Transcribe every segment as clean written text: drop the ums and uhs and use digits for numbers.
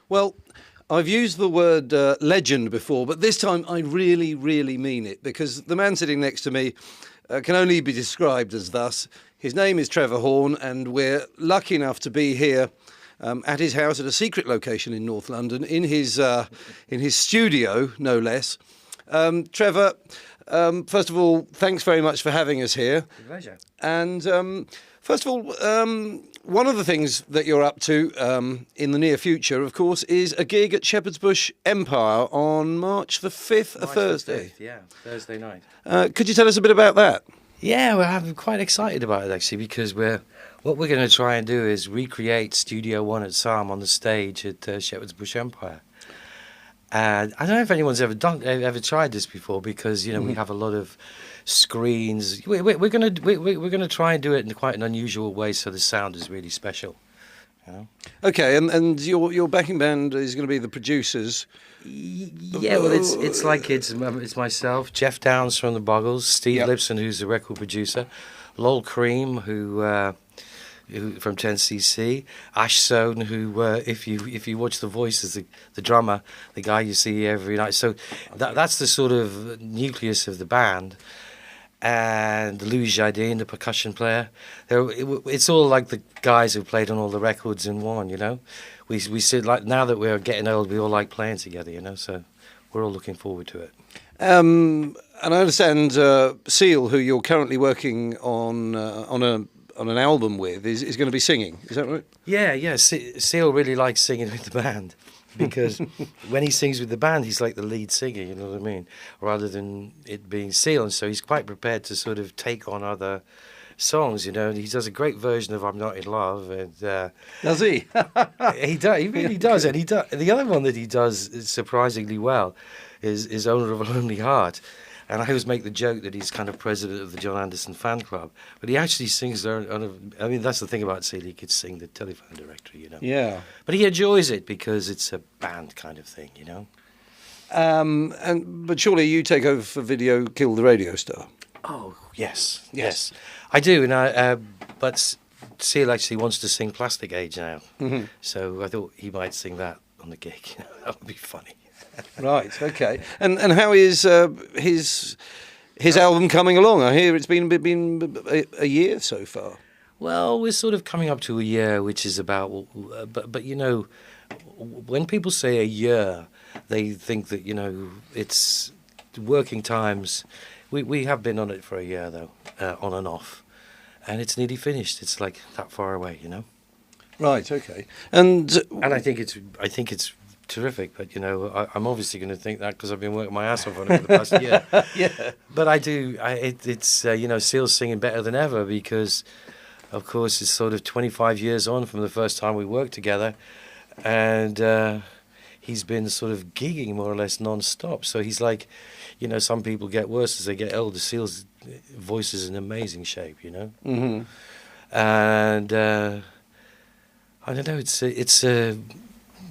Well, I've used the word legend before, but this time I really, really mean it, because the man sitting next to me can only be described as thus. His name is Trevor Horn, and we're lucky enough to be here at his house at a secret location in North London, in his studio, no less. Trevor, first of all, thanks very much for having us here. Pleasure. And first of all, one of the things that you're up to in the near future, of course, is a gig at Shepherd's Bush Empire on March the 5th, a Thursday. The 5th, yeah, Thursday night. Could you tell us a bit about that? Yeah, I'm quite excited about it, actually, because what we're going to try and do is recreate Studio One at Psalm on the stage at Shepherd's Bush Empire. And I don't know if anyone's ever tried this before, because we have a lot of screens. We're going to try and do it in quite an unusual way, so the sound is really special. Okay, and your backing band is going to be the producers. Yeah, well, it's myself, Jeff Downs from the Boggles, Steve Lipson, who's the record producer, Lol Cream, who from 10cc, Ash Sohn, who if you watch The Voice, is the drummer, the guy you see every night. So that's the sort of nucleus of the band. And Louis Jardine, the percussion player. It's all like the guys who played on all the records in one, We said, like, now that we're getting old, we all like playing together, so we're all looking forward to it. And I understand Seal, who you're currently working on an album with, is going to be singing. Is that right? Yeah. Seal really likes singing with the band, because when he sings with the band, he's like the lead singer, you know what I mean? Rather than it being Seal, and so he's quite prepared to sort of take on other songs, He does a great version of "I'm Not in Love," and does he? He really does, and the other one that he does surprisingly well is "Owner of a Lonely Heart." And I always make the joke that he's kind of president of the John Anderson fan club, but he actually sings there. I mean, that's the thing about Seal; he could sing the telephone directory, Yeah. But he enjoys it because it's a band kind of thing, But surely you take over for Video Kill the Radio Star. Oh yes. I do, and but Seal actually wants to sing Plastic Age now, so I thought he might sing that on the gig. That would be funny. Right. Okay. And how is his album coming along? I hear it's been a year so far. Well, we're sort of coming up to a year, which is about. But when people say a year, they think that it's working times. We have been on it for a year though, on and off, and it's nearly finished. It's like that far away, Right. Okay. And I think it's terrific, but I'm obviously going to think that because I've been working my ass off on it for the past year. Yeah. But I do. It's Seal's singing better than ever, because, of course, it's sort of 25 years on from the first time we worked together, and he's been sort of gigging more or less non-stop. So he's like, some people get worse as they get older. Seal's voice is in amazing shape, Mm-hmm. And I don't know.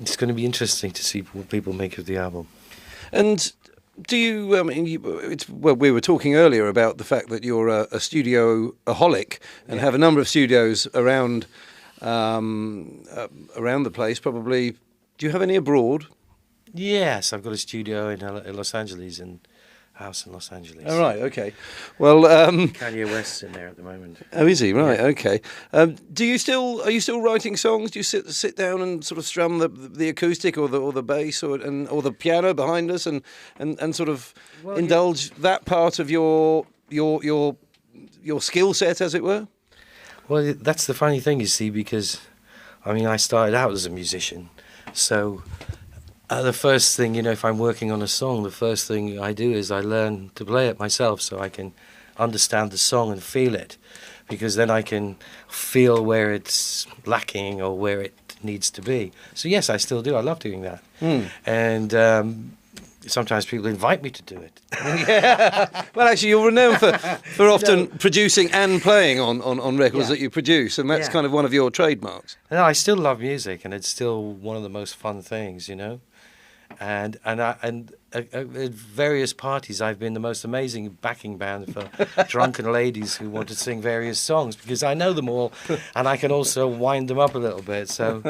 It's going to be interesting to see what people make of the album. And do you? I mean, we were talking earlier about the fact that you're a studio-aholic and have a number of studios around the place. Probably. Do you have any abroad? Yes, I've got a studio in Los Angeles and house in Los Angeles. Oh, right, okay. Well, Kanye West's in there at the moment. Oh, is he? Right, yeah. Okay. Are you still writing songs? Do you sit down and sort of strum the acoustic or the bass or the piano behind us and sort of indulge that part of your skill set, as it were? Well, that's the funny thing, you see, because I started out as a musician, so. The first thing, if I'm working on a song, the first thing I do is I learn to play it myself so I can understand the song and feel it, because then I can feel where it's lacking or where it needs to be. So yes, I still do. I love doing that. And sometimes people invite me to do it. Yeah. Well, actually, you're renowned for often producing and playing on records that you produce, and that's kind of one of your trademarks. No, I still love music, and it's still one of the most fun things, And at various parties, I've been the most amazing backing band for drunken ladies who want to sing various songs, because I know them all, and I can also wind them up a little bit. So,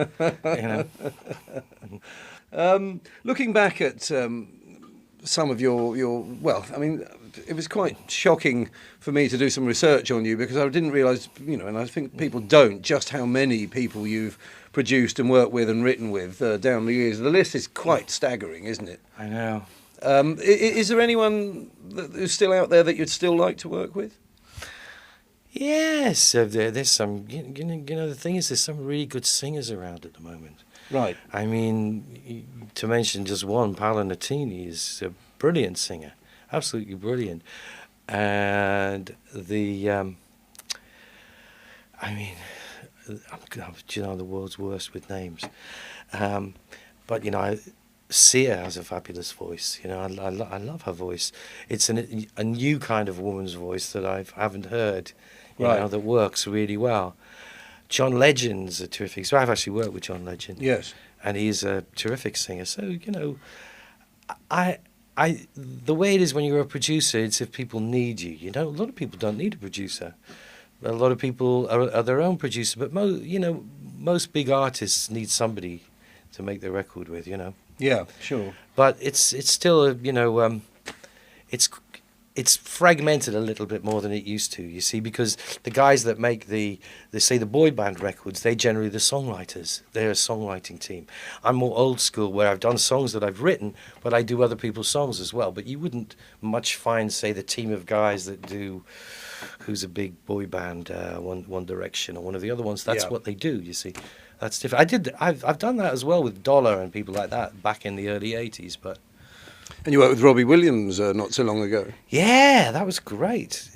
looking back at some of your well, I mean, it was quite shocking for me to do some research on you, because I didn't realise, and I think people don't, just how many people you've produced and worked with and written with down the years. The list is quite staggering, isn't it? I know. Is there anyone who's still out there that you'd still like to work with? Yes, there's some. The thing is, there's some really good singers around at the moment. Right. I mean, to mention just one, Paolo Nutini is a brilliant singer, absolutely brilliant, and the. I'm the world's worst with names, but Sia has a fabulous voice. I love her voice. It's a new kind of woman's voice that I haven't heard. That works really well. John Legend's a terrific. So I've actually worked with John Legend. Yes, and he's a terrific singer. So the way it is when you're a producer, it's if people need you. A lot of people don't need a producer. A lot of people are their own producer, but most big artists need somebody to make their record with. Yeah, sure. But it's still it's fragmented a little bit more than it used to. You see, because the guys that make the boy band records, they generally the songwriters. They're a songwriting team. I'm more old school, where I've done songs that I've written, but I do other people's songs as well. But you wouldn't much find, say, the team of guys that do. Who's a big boy band, One Direction or one of the other ones. That's what they do, you see. That's different. I've done that as well with Dollar and people like that back in the early 80s. But And you worked with Robbie Williams not so long ago. Yeah, that was great.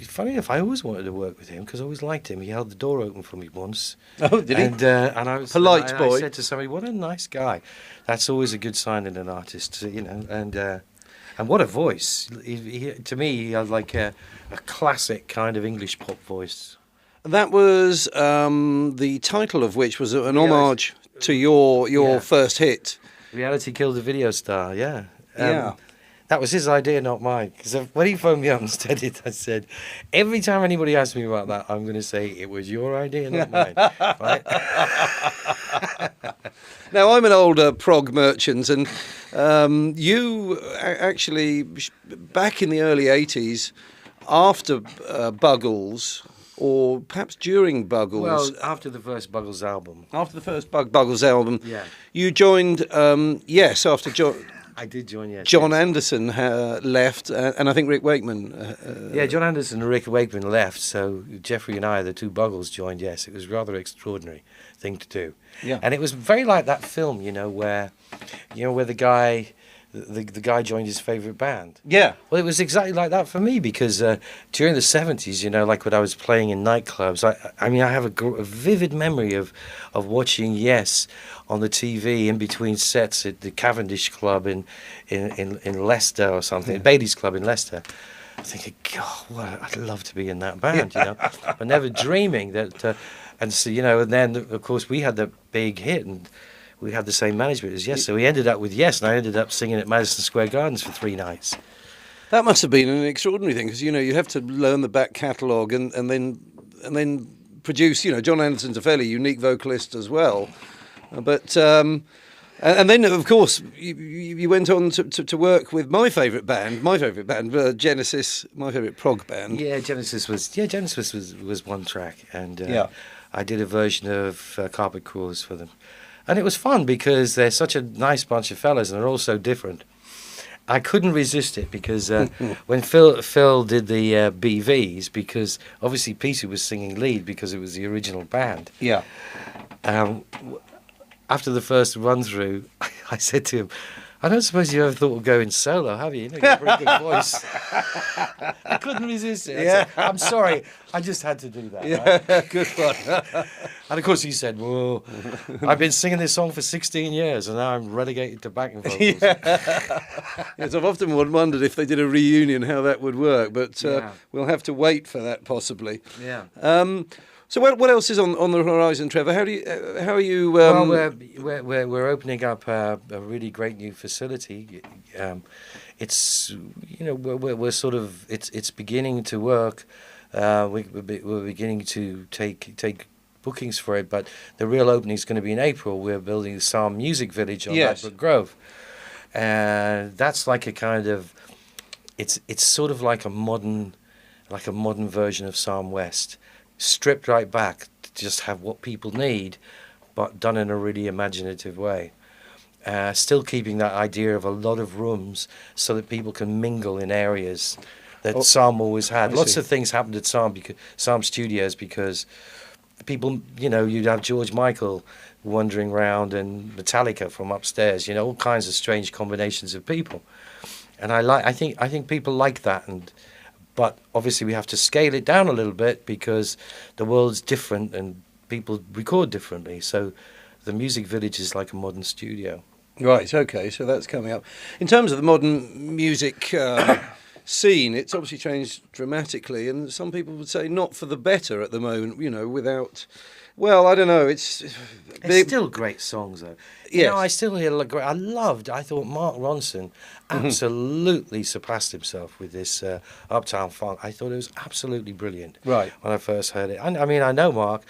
Funny enough, I always wanted to work with him because I always liked him. He held the door open for me once. Oh, did he? And I was polite boy. I said to somebody, "What a nice guy." That's always a good sign in an artist, And what a voice! To me, he had like a classic kind of English pop voice. That was the title of which was an homage to your first hit. Reality Killed the Video Star, yeah. That was his idea, not mine. Because when he phoned me up and said it, I said, every time anybody asks me about that, I'm going to say, it was your idea, not mine. Right? Now, I'm an older prog merchant, and you actually, back in the early 80s, after Buggles, or perhaps during Buggles... Well, after the first Buggles album. After the first Buggles album, yeah. You joined, after John... I did join, yes. John Anderson left, and I think Rick Wakeman... John Anderson and Rick Wakeman left, so Jeffrey and I, the two Buggles, joined, yes. It was a rather extraordinary thing to do. Yeah. And it was very like that film, where the guy... The guy joined his favourite band. Yeah. Well, it was exactly like that for me, because during the 70s, like when I was playing in nightclubs, I have a vivid memory of watching Yes on the TV in between sets at the Cavendish Club in Leicester or something, Bailey's Club in Leicester. I'm thinking, God, I'd love to be in that band, but never dreaming that. And then of course we had the big hit, and we had the same management as Yes, so we ended up with Yes, and I ended up singing at Madison Square Gardens for 3 nights. That must have been an extraordinary thing, because you have to learn the back catalogue and then produce. John Anderson's a fairly unique vocalist as well, but and then of course you went on to work with my favourite band, Genesis, my favourite prog band. Yeah, Genesis was one track, and I did a version of Carpet Crawlers for them. And it was fun because they're such a nice bunch of fellas and they're all so different. I couldn't resist it because when Phil did the BVs, because obviously Peter was singing lead because it was the original band. Yeah. After the first run through, I said to him, "I don't suppose you ever thought of going solo, have you? You got a very good voice." I couldn't resist it. I said, "I'm sorry, I just had to do that." Yeah, right? Good one. And of course he said, "Well, I've been singing this song for 16 years and now I'm relegated to backing vocals." Yes, I've often wondered if they did a reunion how that would work, but we'll have to wait for that possibly. Yeah. So what else is on the horizon, Trevor? How are you? Well, we're opening up a really great new facility. It's we're sort of it's beginning to work. We're beginning to take bookings for it, but the real opening is going to be in April. We're building the Psalm Music Village on Ladbroke Grove, and that's like a kind of it's sort of like a modern version of Psalm West, stripped right back to just have what people need, but done in a really imaginative way. Still keeping that idea of a lot of rooms so that people can mingle in areas that Psalm always had. Lots of things happened at Psalm Studios because people, you'd have George Michael wandering around and Metallica from upstairs, all kinds of strange combinations of people. And I think people like that, but obviously we have to scale it down a little bit because the world's different and people record differently. So the Music Village is like a modern studio. Right, okay, so that's coming up. In terms of the modern music scene, it's obviously changed dramatically, and some people would say not for the better at the moment, without... Well, I don't know, it's still great songs, though. Yes. I still hear... I thought Mark Ronson absolutely surpassed himself with this Uptown Funk. I thought it was absolutely brilliant when I first heard it. I mean, I know Mark,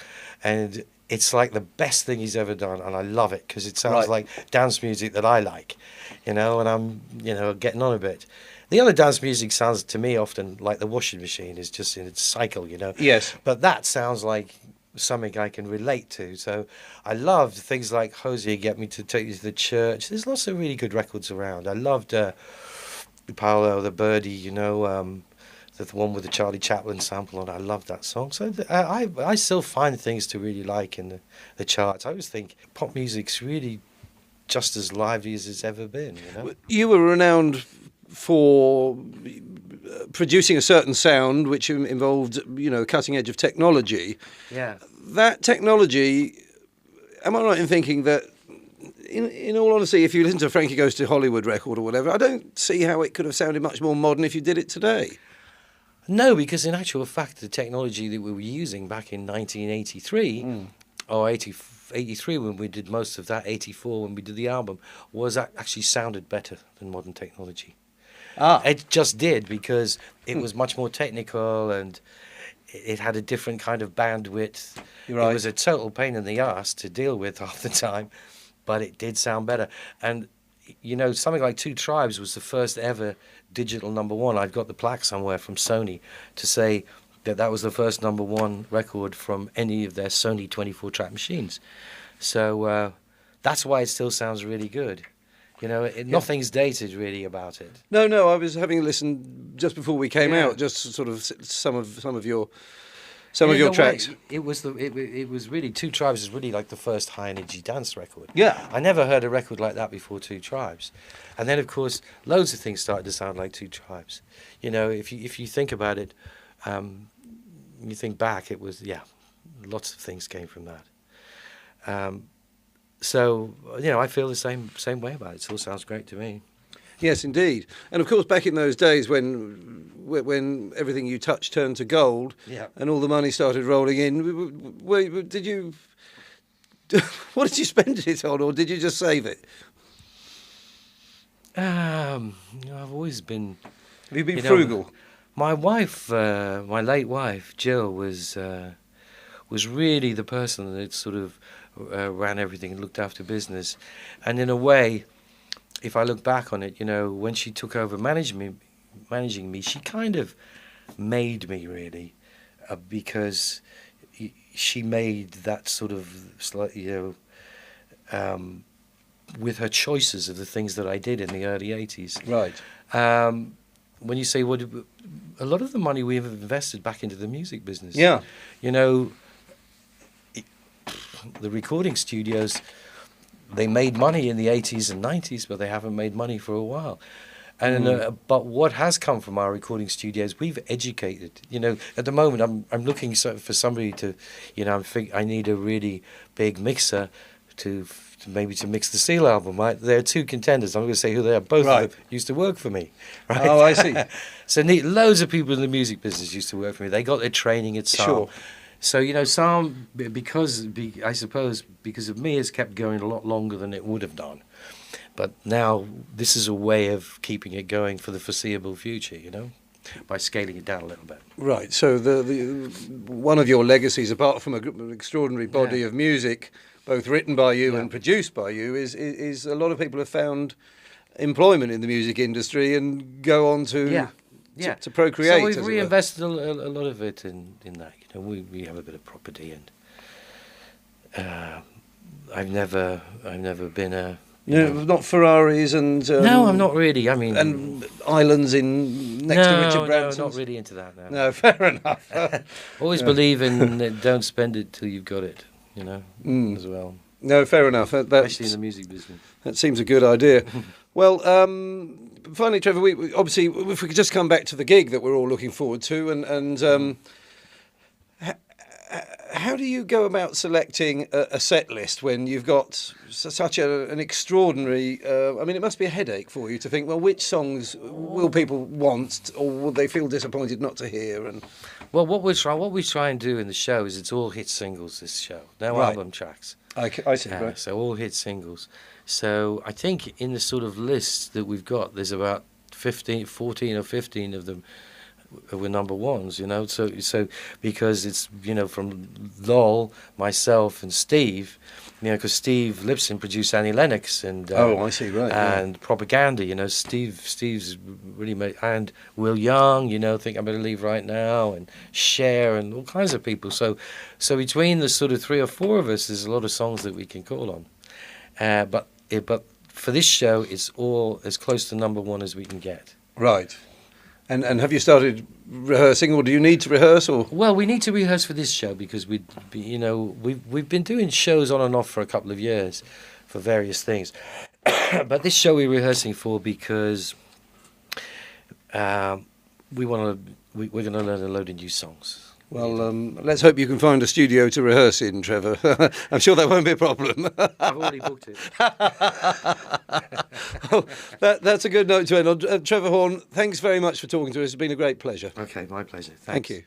and... it's like the best thing he's ever done, and I love it because it sounds like dance music that I like, and I'm, getting on a bit. The other dance music sounds to me often like the washing machine is just in its cycle, Yes. But that sounds like something I can relate to. So I loved things like Hosier, Get Me to Take You to the Church. There's lots of really good records around. I loved Paolo the Birdie, the one with the Charlie Chaplin sample on. I love that song. So I still find things to really like in the charts. I always think pop music's really just as lively as it's ever been. You were renowned for producing a certain sound which involved, cutting edge of technology. Yeah. That technology, am I right in thinking that, in all honesty, if you listen to a Frankie Goes to Hollywood record or whatever, I don't see how it could have sounded much more modern if you did it today. No, because in actual fact, the technology that we were using back in 1983 or 83 when we did most of that, 84 when we did the album, actually sounded better than modern technology. It just did because it was much more technical and it had a different kind of bandwidth. Right. It was a total pain in the ass to deal with half the time, but it did sound better. And something like Two Tribes was the first ever digital #1. I've got the plaque somewhere from Sony to say that was the first #1 record from any of their Sony 24-track machines. So that's why it still sounds really good. Nothing's dated really about it. No, I was having a listen just before we came out, just sort of some of your tracks. It was really Two Tribes is really like the first high energy dance record. Yeah. I never heard a record like that before Two Tribes. And then of course loads of things started to sound like Two Tribes. If you think about it, you think back, it was lots of things came from that. So I feel the same way about it. It still sounds great to me. Yes, indeed. And of course, back in those days when everything you touched turned to gold, and all the money started rolling in, what did you spend it on, or did you just save it? I've always been. Have you been frugal? My wife, my late wife, Jill, was really the person that sort of ran everything and looked after business, and in a way, if I look back on it, when she took over managing me, she kind of made me really, because she made that sort of slightly, with her choices of the things that I did in the early 80s. Right. When you say a lot of the money we have invested back into the music business. Yeah. The recording studios, they made money in the 80s and 90s, but they haven't made money for a while. And but what has come from our recording studios, we've educated. At the moment, I'm looking for somebody to, I need a really big mixer to mix the Seal album. Right? There are two contenders. I'm not going to say who they are. Both of them used to work for me. Right? Oh, I see. So loads of people in the music business used to work for me. They got their training at Saab. Sure. So, you know, Psalm, I suppose because of me, has kept going a lot longer than it would have done. But now this is a way of keeping it going for the foreseeable future, you know, by scaling it down a little bit. Right. So the one of your legacies, apart from an extraordinary body of music, both written by you and produced by you, is a lot of people have found employment in the music industry and go on to to procreate. So we've reinvested a lot of it in that. You know, we have a bit of property, and I've never been a not Ferraris and no, I'm not really. I mean, and islands next to Richard Branson's. No, not really into that. No, fair enough. Always believe in don't spend it till you've got it. You know, as well. No, fair enough. Especially in the music business. That seems a good idea. Well, finally, Trevor, we obviously, if we could just come back to the gig that we're all looking forward to, and how do you go about selecting a set list when you've got such an extraordinary... I mean, it must be a headache for you to think, well, which songs will people want, or will they feel disappointed not to hear? And well, what we try and do in the show is it's all hit singles, this show. No album tracks. I see, right. So all hit singles. So I think in the sort of list that we've got, there's about 14 or 15 of them were number ones, you know. So because it's, you know, from Lol, myself, and Steve, you know, because Steve Lipson produced Annie Lennox and I see, right, and Propaganda, you know. Steve's really made, and Will Young, you know, Think I'm Gonna Leave Right Now, and Cher, and all kinds of people. So between the sort of 3 or 4 of us, there's a lot of songs that we can call on. But for this show, it's all as close to number one as we can get. Right. And have you started rehearsing, or do you need to rehearse? Or well, we need to rehearse for this show because we've been doing shows on and off for a couple of years for various things, but this show we're rehearsing for because we're going to learn a load of new songs. Well, let's hope you can find a studio to rehearse in, Trevor. I'm sure that won't be a problem. I've already booked it. Well, that's a good note to end on. Trevor Horn, thanks very much for talking to us. It's been a great pleasure. Okay, my pleasure. Thanks. Thank you.